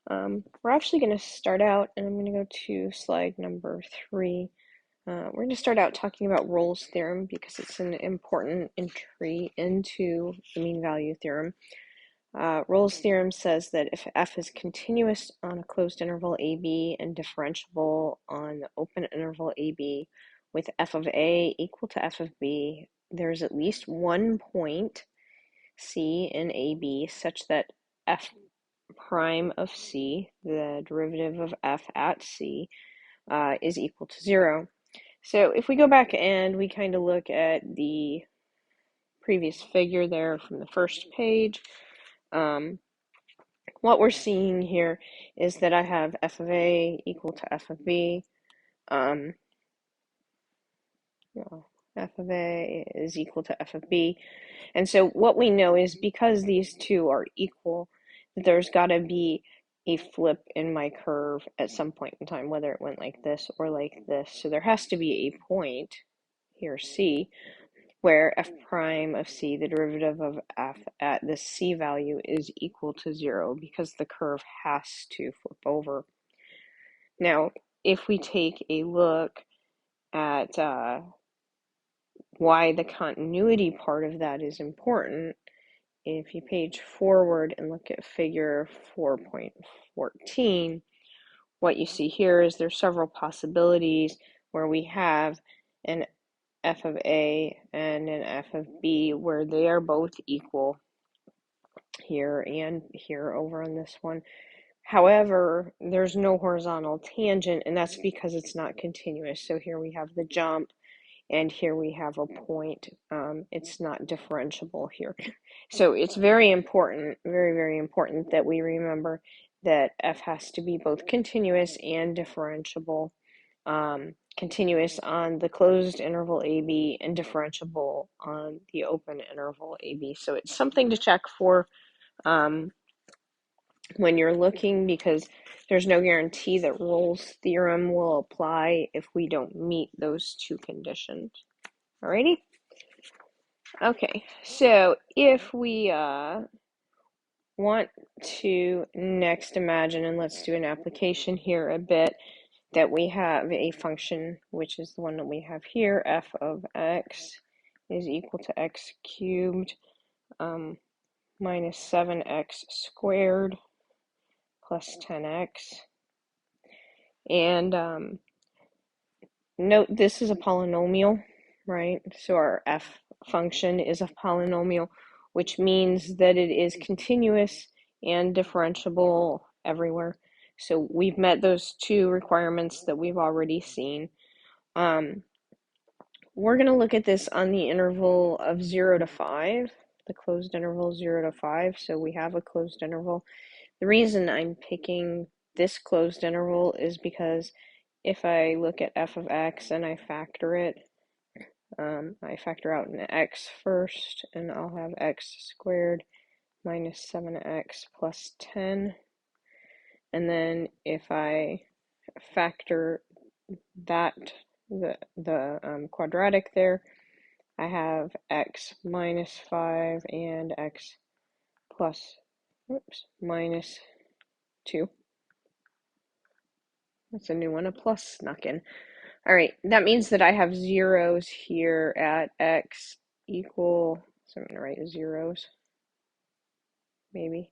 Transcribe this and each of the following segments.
We're actually going to start out, and I'm going to go to slide number 3. We're going to start out talking about Rolle's theorem because it's an important entry into the mean value theorem. Rolle's theorem says that if f is continuous on a closed interval AB and differentiable on the open interval AB with f of A equal to f of B, there's at least one point C in AB such that f prime of C, the derivative of f at C, is equal to 0. So if we go back and we kind of look at the previous figure there from the first page, what we're seeing here is that I have f of A equal to f of B. F of A is equal to f of B. And so what we know is because these two are equal, there's got to be a flip in my curve at some point in time, whether it went like this or like this. So there has to be a point here, C, where f prime of C, the derivative of f at the C value, is equal to 0 because the curve has to flip over. Now, if we take a look at why the continuity part of that is important, if you page forward and look at figure 4.14, what you see here is there's several possibilities where we have an f of A and an f of B where they are both equal here and here over on this one. However, there's no horizontal tangent, and that's because it's not continuous. So here we have the jump, and here we have a point. It's not differentiable here. So it's very important, very, very important that we remember that f has to be both continuous and differentiable. Continuous on the closed interval AB and differentiable on the open interval AB. So it's something to check for when you're looking, because there's no guarantee that Rolle's theorem will apply if we don't meet those two conditions. Alrighty? Okay, so if we want to next imagine, and let's do an application here a bit, that we have a function, which is the one that we have here, f of x is equal to x cubed minus 7x squared plus 10x. And note this is a polynomial, right? So our f function is a polynomial, which means that it is continuous and differentiable everywhere. So we've met those two requirements that we've already seen. We're going to look at this on the interval of 0 to 5, the closed interval 0 to 5. So we have a closed interval. The reason I'm picking this closed interval is because if I look at f of x and I factor it, I factor out an x first, and I'll have x squared minus 7x plus 10. And then if I factor that, the quadratic there, I have x minus 5 and x plus, minus 2. That's a new one, a plus snuck in. All right, that means that I have zeros here at x equal, so I'm going to write zeros, maybe.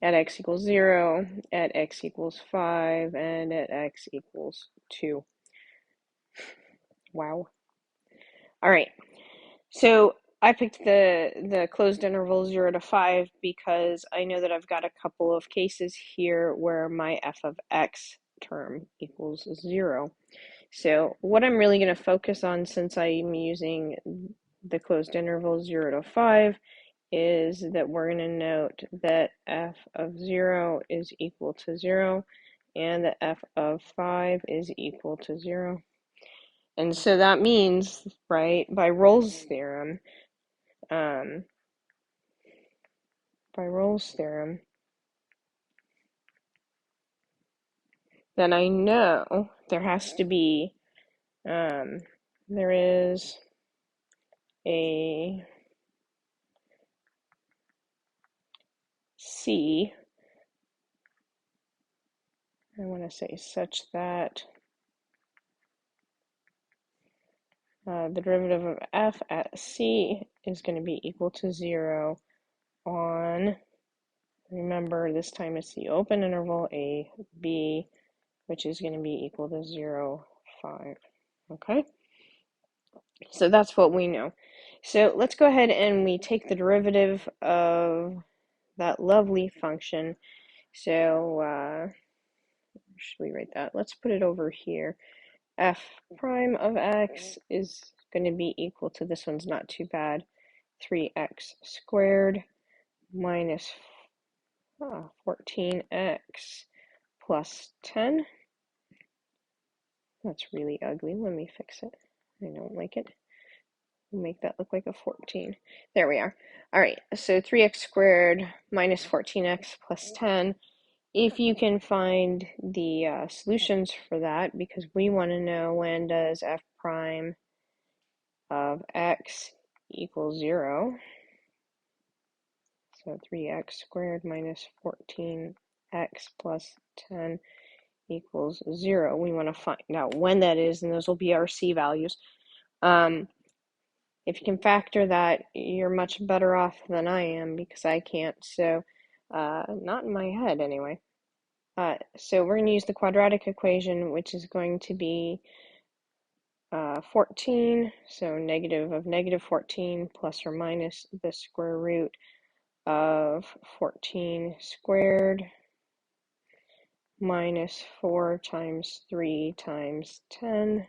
At x equals 0, at x equals 5, and at x equals 2. Wow. All right, so I picked the closed interval 0 to 5 because I know that I've got a couple of cases here where my f of x term equals 0. So what I'm really going to focus on, since I'm using the closed interval 0 to 5, is that we're going to note that f of 0 is equal to 0 and that f of 5 is equal to 0. And so that means, right, by Rolle's theorem, then I know there has to be, there is a c, I want to say such that the derivative of f at c is going to be equal to 0 on, remember this time it's the open interval a, b, which is going to be equal to 0, 5. Okay, so that's what we know. So let's go ahead and we take the derivative of that lovely function. So should we write that? Let's put it over here. F prime of x is going to be equal to, this one's not too bad, 3x squared minus 14x plus 10. That's really ugly. Let me fix it. I don't like it. We'll make that look like a 14. There we are. All right, so 3x squared minus 14x plus 10. If you can find the solutions for that, because we want to know when does f prime of x equals 0. So 3x squared minus 14x plus 10 equals 0. We want to find out when that is, and those will be our c values. If you can factor that, you're much better off than I am, because I can't. So not in my head anyway. So we're going to use the quadratic equation, which is going to be 14, so negative of negative 14 plus or minus the square root of 14 squared minus 4 times 3 times 10.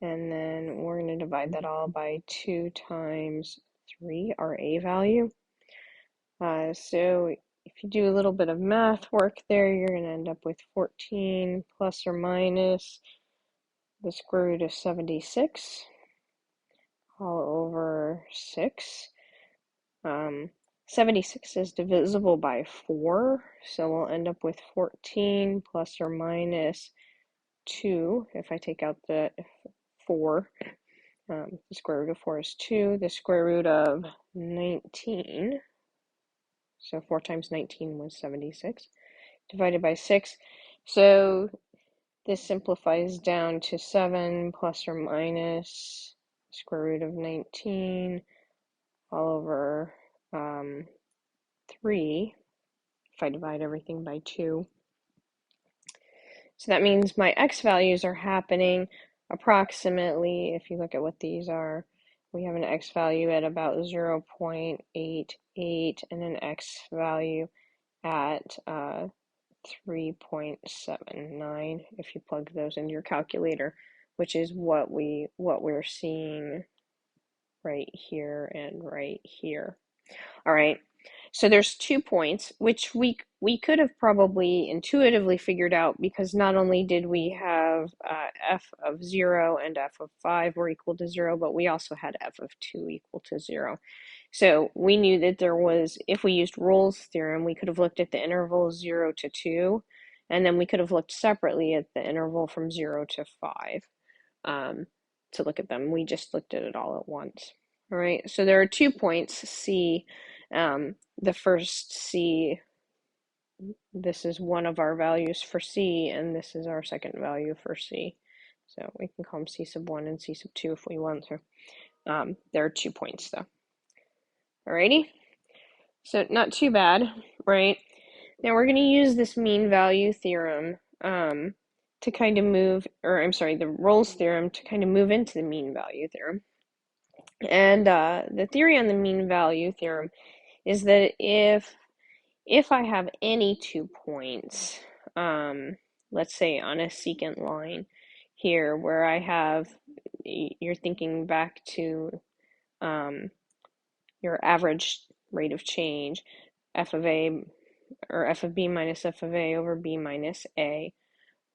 And then we're going to divide that all by 2 times 3, our a value. So if you do a little bit of math work there, you're going to end up with 14 plus or minus the square root of 76 all over 6. 76 is divisible by 4, so we'll end up with 14 plus or minus 2. If I take out the 4, the square root of 4 is 2. The square root of 19, so 4 times 19 was 76, divided by 6. So this simplifies down to 7 plus or minus square root of 19 all over 3, if I divide everything by 2. So that means my x values are happening approximately, if you look at what these are, we have an x value at about 0.88 and an x value at 3.79 if you plug those into your calculator, which is what we're seeing right here and right here. All right, so there's 2 points, which we could have probably intuitively figured out, because not only did we have f of 0 and f of 5 were equal to 0, but we also had f of 2 equal to 0. So we knew that there was, if we used Rolle's theorem, we could have looked at the interval 0 to 2, and then we could have looked separately at the interval from 0 to 5 to look at them. We just looked at it all at once. All right, so there are 2 points, C. The first C, this is one of our values for C, and this is our second value for C. So we can call them C sub 1 and C sub 2 if we want to. There are 2 points though. Alrighty, so not too bad, right? Now we're going to use this mean value theorem to kind of move, or I'm sorry, the Rolle's theorem to kind of move into the mean value theorem. And the theory on the mean value theorem is that if I have any 2 points, let's say on a secant line here, where I have, you're thinking back to your average rate of change, f of a, or f of b minus f of a over b minus a,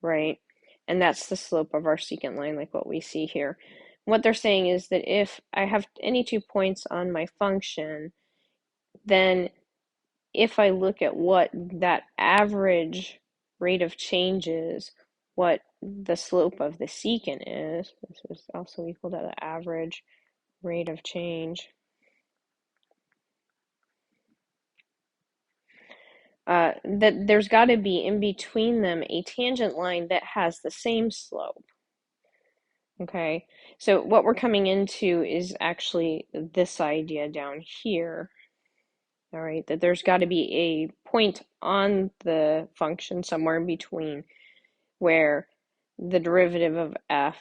right? And that's the slope of our secant line, like what we see here. What they're saying is that if I have any 2 points on my function, then if I look at what that average rate of change is, what the slope of the secant is, this is also equal to the average rate of change that there's got to be in between them a tangent line that has the same slope. Okay, so what we're coming into is actually this idea down here. All right, that there's got to be a point on the function somewhere in between where the derivative of f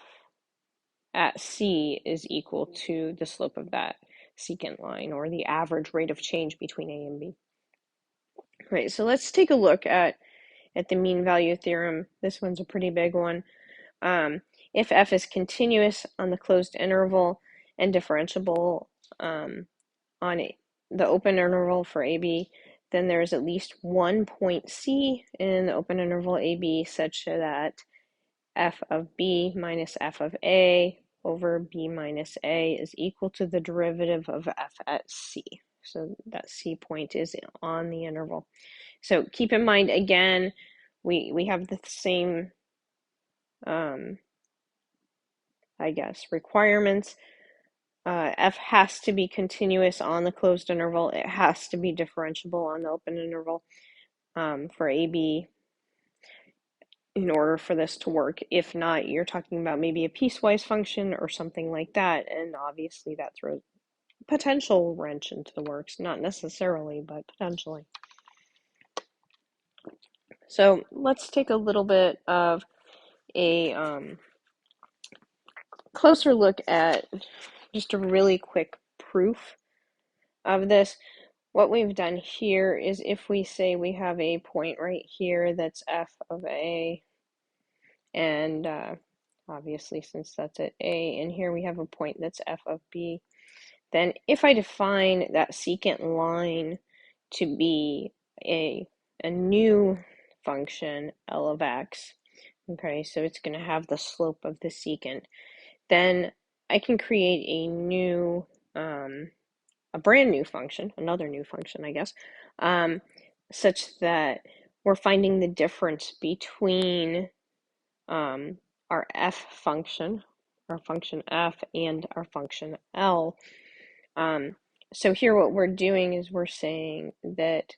at c is equal to the slope of that secant line, or the average rate of change between a and b. All right, so let's take a look at the mean value theorem. This one's a pretty big one. If f is continuous on the closed interval and differentiable on the open interval for AB, then there is at least one point C in the open interval AB such that f of B minus f of A over B minus A is equal to the derivative of f at C. So that C point is on the interval. So keep in mind, again, we have the same I guess, requirements. F has to be continuous on the closed interval. It has to be differentiable on the open interval for AB in order for this to work. If not, you're talking about maybe a piecewise function or something like that, and obviously that throws a potential wrench into the works. Not necessarily, but potentially. So let's take a little bit of a closer look at just a really quick proof of this. What we've done here is, if we say we have a point right here that's f of A, and obviously since that's at A, and here we have a point that's f of B, then if I define that secant line to be a new function, L of x, okay, so it's going to have the slope of the secant, then I can create a new, a brand new function, another new function, I guess, such that we're finding the difference between our f function, our function f, and our function L. So here what we're doing is we're saying that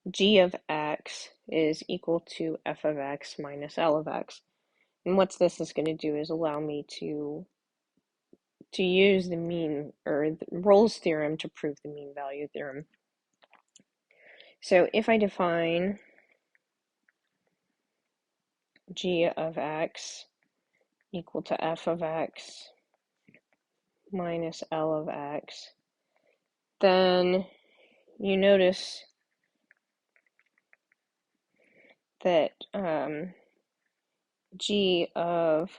g of x is equal to f of x minus L of x. And what this is going to do is allow me to use the mean, or the Rolle's theorem, to prove the mean value theorem. So if I define g of x equal to f of x minus L of x, then you notice that g of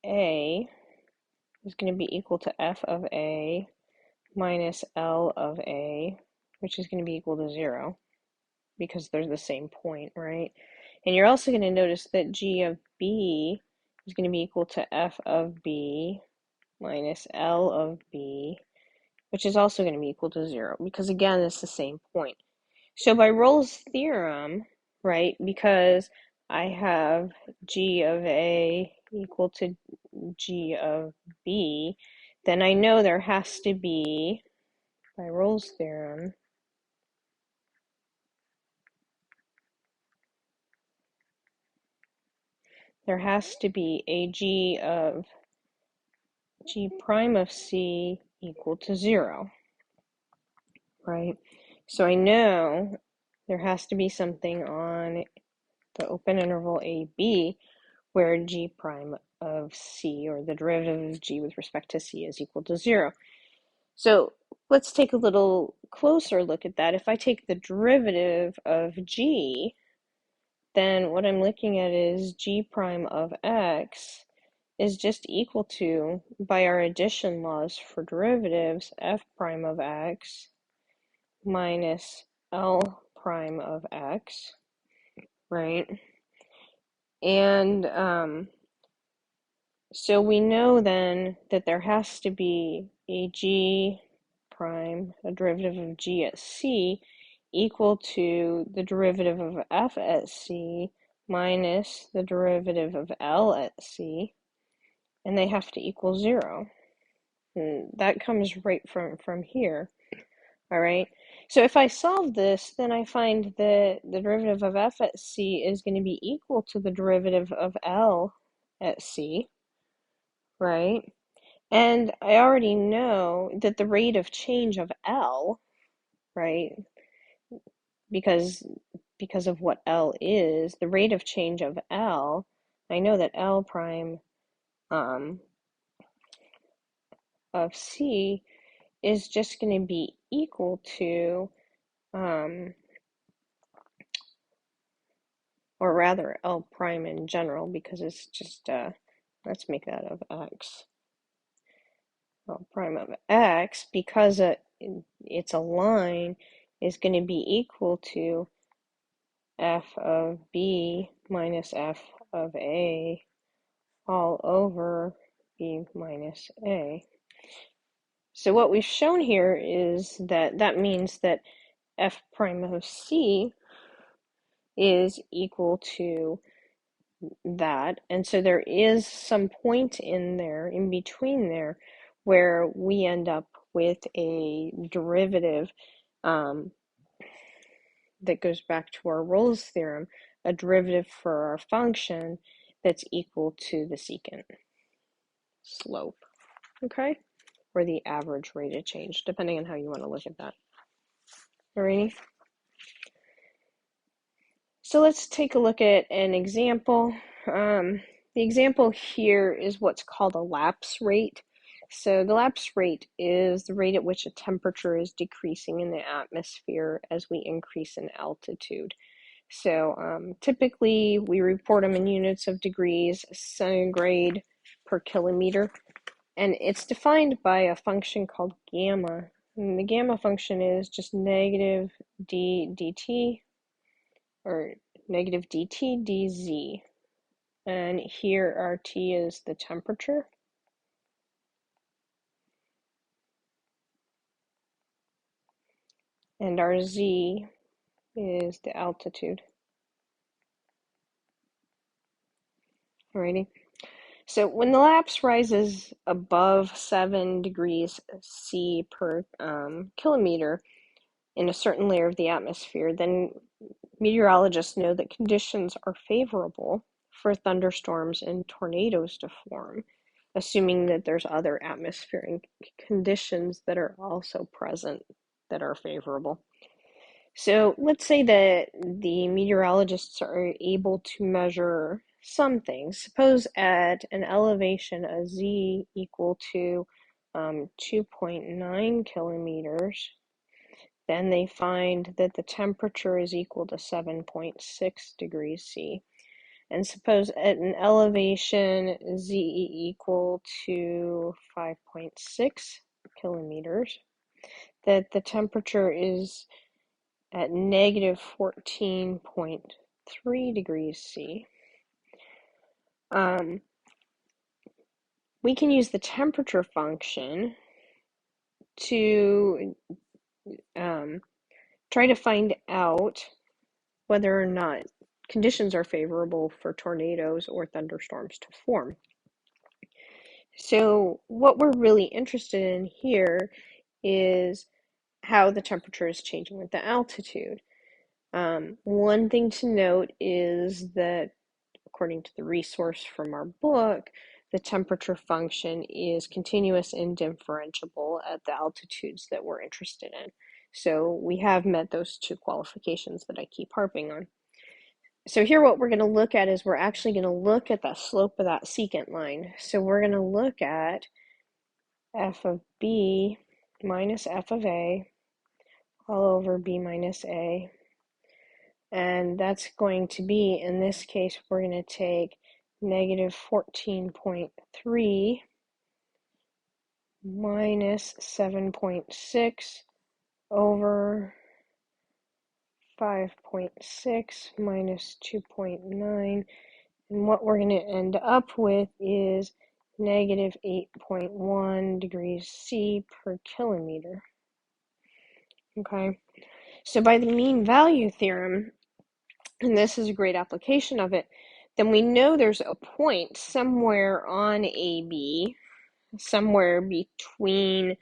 A is going to be equal to f of A minus L of A, which is going to be equal to 0, because they're the same point, right? And you're also going to notice that g of B is going to be equal to f of B minus L of B, which is also going to be equal to 0, because again, it's the same point. So by Rolle's theorem, right, because I have g of A equal to g of B, then I know there has to be, by Rolle's theorem, there has to be a g of g prime of C equal to 0, right? So I know there has to be something on the open interval AB where g prime of C, or the derivative of g with respect to C, is equal to 0. So let's take a little closer look at that. If I take the derivative of g, then what I'm looking at is g prime of x is just equal to, by our addition laws for derivatives, f prime of x minus L prime of x, right? And so we know then that there has to be a g prime, a derivative of g at C, equal to the derivative of f at C minus the derivative of L at C, and they have to equal 0. And that comes right from here, all right? So if I solve this, then I find that the derivative of f at c is going to be equal to the derivative of L at c, right? And I already know that the rate of change of L, right, because of what L is, the rate of change of L, I know that L prime of C is just going to be equal to, or rather L prime in general, because it's just, let's make that of X. L prime of X, because it's a line, is going to be equal to f of b minus f of a all over b minus a. So what we've shown here is that means that f prime of c is equal to that, and so there is some point in there, in between there, where we end up with a derivative that goes back to our Rolle's theorem, a derivative for our function that's equal to the secant slope, okay? Or the average rate of change, depending on how you want to look at that. Alrighty? So let's take a look at an example. The example here is what's called a lapse rate. So the lapse rate is the rate at which a temperature is decreasing in the atmosphere as we increase in altitude. So typically we report them in units of degrees centigrade per kilometer, and it's defined by a function called gamma. And the gamma function is just negative d dt, or negative dt dz. And here our T is the temperature. And our Z is the altitude. Alrighty. So when the lapse rises above 7 degrees C per kilometer in a certain layer of the atmosphere, then meteorologists know that conditions are favorable for thunderstorms and tornadoes to form, assuming that there's other atmospheric conditions that are also present that are favorable. So let's say that the meteorologists are able to measure some things. Suppose at an elevation of z equal to 2.9 kilometers, then they find that the temperature is equal to 7.6 degrees C. And suppose at an elevation z equal to 5.6 kilometers, that the temperature is at negative 14.3 degrees C. We can use the temperature function to try to find out whether or not conditions are favorable for tornadoes or thunderstorms to form. So what we're really interested in here is how the temperature is changing with the altitude. One thing to note is that, according to the resource from our book, the temperature function is continuous and differentiable at the altitudes that we're interested in. So we have met those two qualifications that I keep harping on. So here what we're going to look at is we're actually going to look at the slope of that secant line. So we're going to look at f of b minus f of a all over b minus a. And that's going to be, in this case, we're going to take negative 14.3 minus 7.6 over 5.6 minus 2.9. And what we're going to end up with is negative 8.1 degrees C per kilometer. Okay, so by the mean value theorem, and this is a great application of it, then we know there's a point somewhere on AB, somewhere between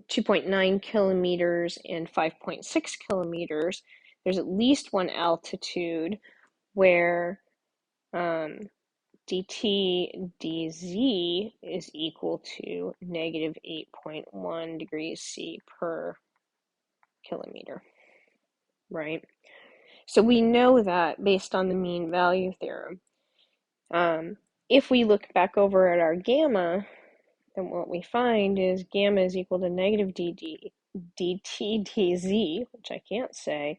2.9 kilometers and 5.6 kilometers, there's at least one altitude where dt dz is equal to negative 8.1 degrees C per kilometer, right? So we know that based on the mean value theorem. If we look back over at our gamma, then what we find is gamma is equal to negative dt dz, which I can't say,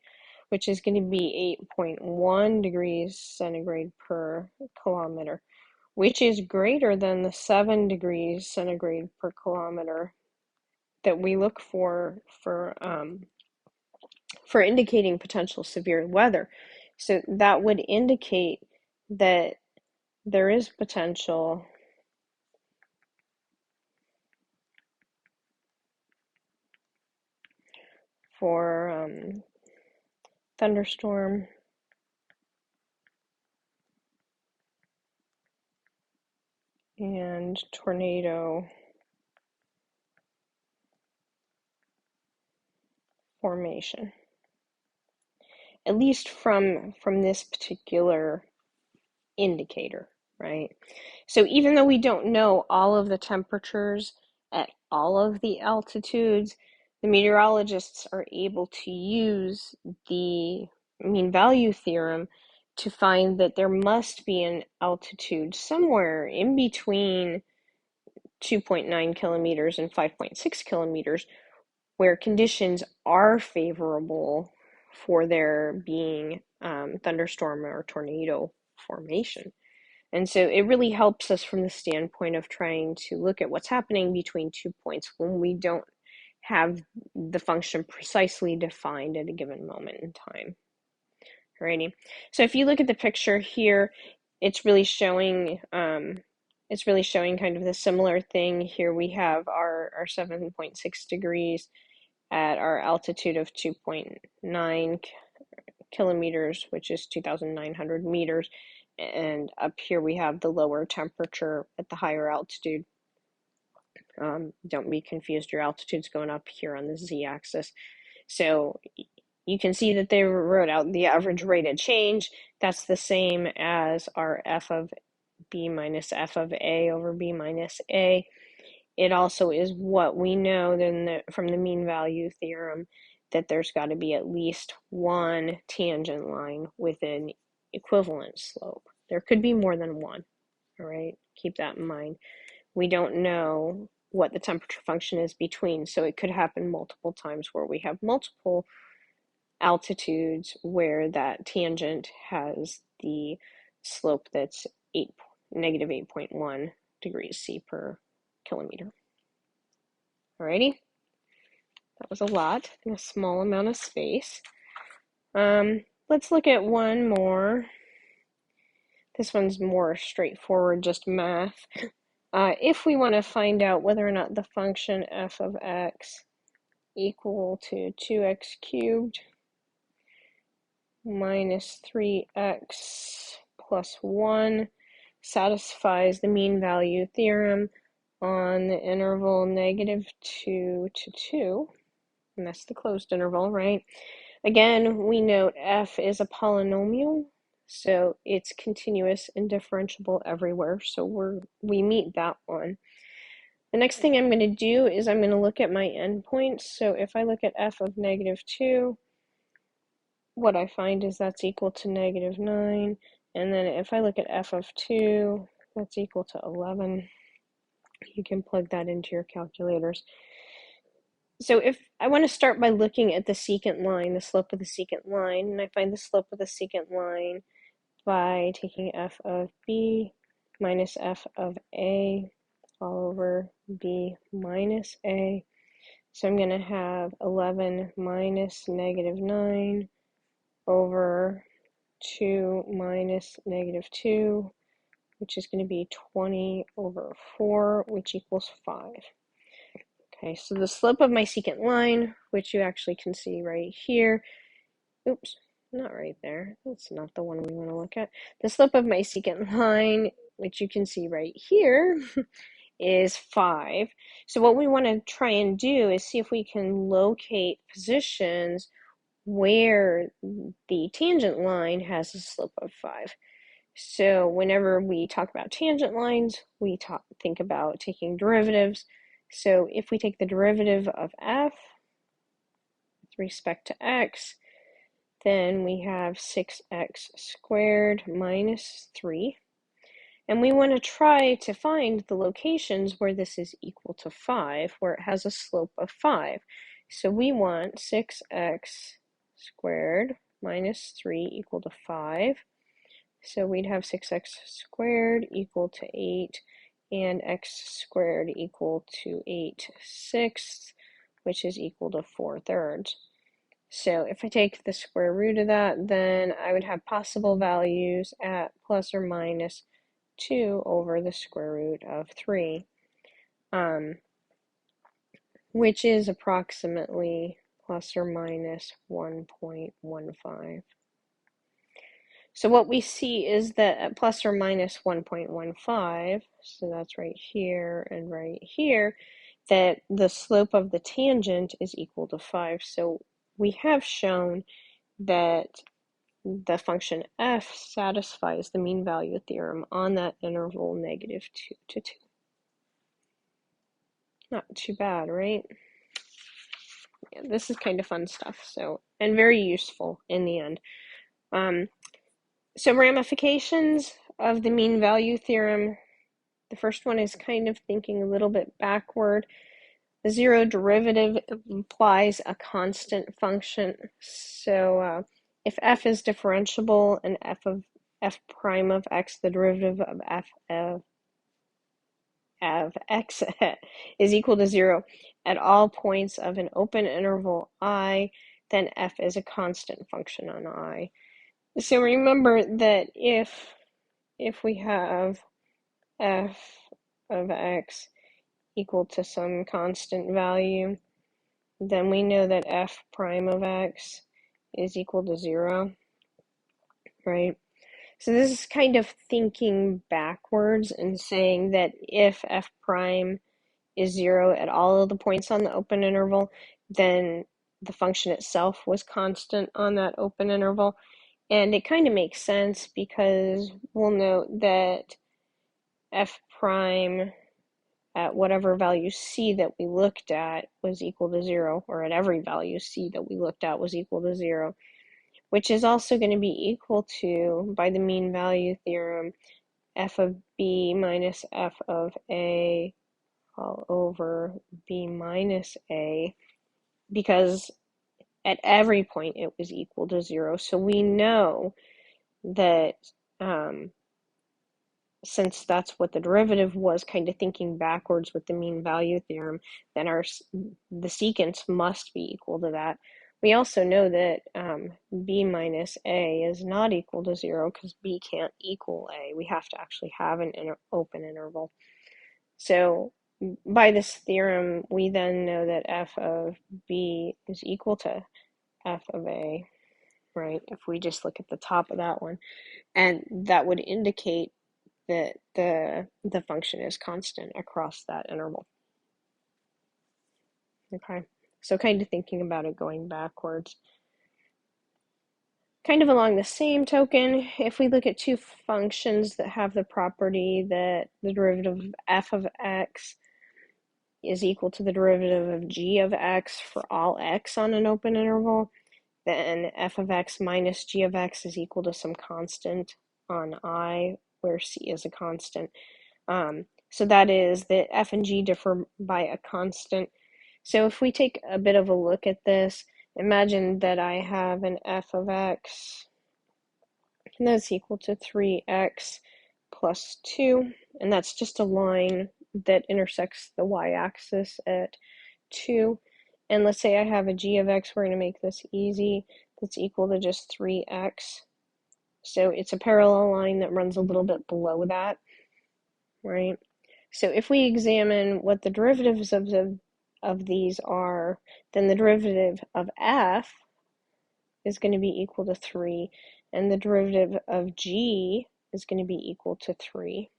which is going to be 8.1 degrees centigrade per kilometer, which is greater than the 7 degrees centigrade per kilometer that we look for indicating potential severe weather. So that would indicate that there is potential for thunderstorm and tornado formation, at least from this particular indicator, right? So even though we don't know all of the temperatures at all of the altitudes, the meteorologists are able to use the mean value theorem to find that there must be an altitude somewhere in between 2.9 kilometers and 5.6 kilometers where conditions are favorable for there being thunderstorm or tornado formation. And so it really helps us from the standpoint of trying to look at what's happening between 2 points when we don't have the function precisely defined at a given moment in time. Alrighty. So if you look at the picture here, it's really showing kind of the similar thing. Here we have our 7.6 degrees at our altitude of 2.9 kilometers, which is 2,900 meters. And up here we have the lower temperature at the higher altitude. Don't be confused, your altitude's going up here on the z-axis. So you can see that they wrote out the average rate of change. That's the same as our f of b minus f of a over b minus a. It also is what we know then from the mean value theorem that there's got to be at least one tangent line with an equivalent slope. There could be more than one, all right? Keep that in mind. We don't know what the temperature function is between, so it could happen multiple times where we have multiple altitudes where that tangent has the slope that's negative 8.1 degrees C per kilometer. Alrighty, that was a lot in a small amount of space. Let's look at one more. This one's more straightforward, just math. If we want to find out whether or not the function f of x equal to 2x cubed minus 3x plus 1 satisfies the mean value theorem on the interval negative 2 to 2, and that's the closed interval, right? Again, we note f is a polynomial, so it's continuous and differentiable everywhere, so we meet that one. The next thing I'm going to do is I'm going to look at my endpoints. So if I look at f of negative 2, what I find is that's equal to negative 9. And then if I look at f of 2, that's equal to 11. You can plug that into your calculators. So if I want to start by looking at the secant line, the slope of the secant line, and I find the slope of the secant line by taking f of b minus f of a all over b minus a. So I'm going to have 11 minus negative 9 over 2 minus negative 2, which is going to be 20 over 4, which equals 5. Okay, so the slope of my secant line, which you actually can see right here, oops, not right there, that's not the one we want to look at. The slope of my secant line, which you can see right here, is 5. So what we want to try and do is see if we can locate positions where the tangent line has a slope of 5. So whenever we talk about tangent lines, we think about taking derivatives. So if we take the derivative of f with respect to x, then we have 6x squared minus 3. And we want to try to find the locations where this is equal to 5, where it has a slope of 5. So we want 6x squared minus 3 equal to 5. So we'd have 6x squared equal to 8, and x squared equal to 8/6, which is equal to 4/3. So if I take the square root of that, then I would have possible values at plus or minus 2 over the square root of 3, which is approximately plus or minus 1.15. So what we see is that at plus or minus 1.15, so that's right here and right here, that the slope of the tangent is equal to 5. So we have shown that the function f satisfies the mean value theorem on that interval -2 to 2. Not too bad, right? Yeah, this is kind of fun stuff, so, and very useful in the end. So ramifications of the mean value theorem. The first one is kind of thinking a little bit backward. The zero derivative implies a constant function. So if f is differentiable and f prime of x, the derivative of f of x is equal to 0 at all points of an open interval I, then f is a constant function on I. So remember that if we have f of x equal to some constant value, then we know that f prime of x is equal to 0, right? So this is kind of thinking backwards and saying that if f prime is 0 at all of the points on the open interval, then the function itself was constant on that open interval. And it kind of makes sense because we'll note that f prime at whatever value c that we looked at was equal to 0, or at every value c that we looked at was equal to 0, which is also going to be equal to, by the mean value theorem, f of b minus f of a all over b minus a, because at every point it was equal to 0. So we know that since that's what the derivative was, kind of thinking backwards with the mean value theorem, then the secants must be equal to that. We also know that b minus a is not equal to 0 because b can't equal a. We have to actually have an open interval. So by this theorem, we then know that f of b is equal to f of a, right? If we just look at the top of that one, and that would indicate that the function is constant across that interval. Okay, so kind of thinking about it going backwards. Kind of along the same token, if we look at two functions that have the property that the derivative of f of x is equal to the derivative of g of x for all x on an open interval, then f of x minus g of x is equal to some constant on I, where c is a constant. So that is that f and g differ by a constant. So if we take a bit of a look at this, imagine that I have an f of x, and that's equal to 3x plus 2, and that's just a line that intersects the y-axis at 2. And let's say I have a g of x, we're going to make this easy, that's equal to just 3x. So it's a parallel line that runs a little bit below that, right? So if we examine what the derivatives of these are, then the derivative of f is going to be equal to 3, and the derivative of g is going to be equal to 3,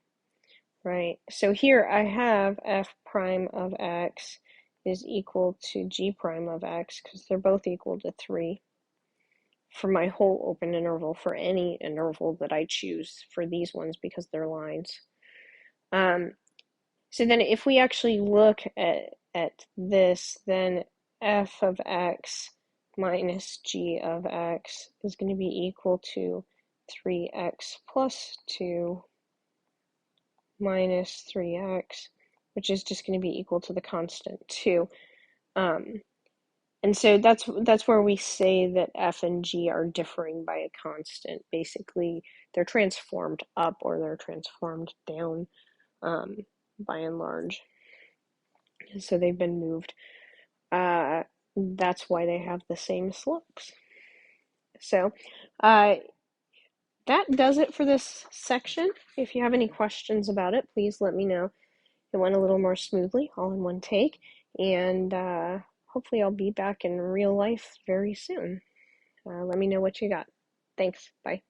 right? So here I have f prime of x is equal to g prime of x because they're both equal to 3 for my whole open interval, for any interval that I choose for these ones because they're lines. So then if we actually look at this, then f of x minus g of x is going to be equal to 3x plus 2 minus 3x, which is just going to be equal to the constant 2. And so that's where we say that f and g are differing by a constant. Basically, they're transformed up or they're transformed down, by and large. So they've been moved. That's why they have the same slopes. So that does it for this section. If you have any questions about it, please let me know. It went a little more smoothly, all in one take, and hopefully I'll be back in real life very soon. Let me know what you got. Thanks. Bye.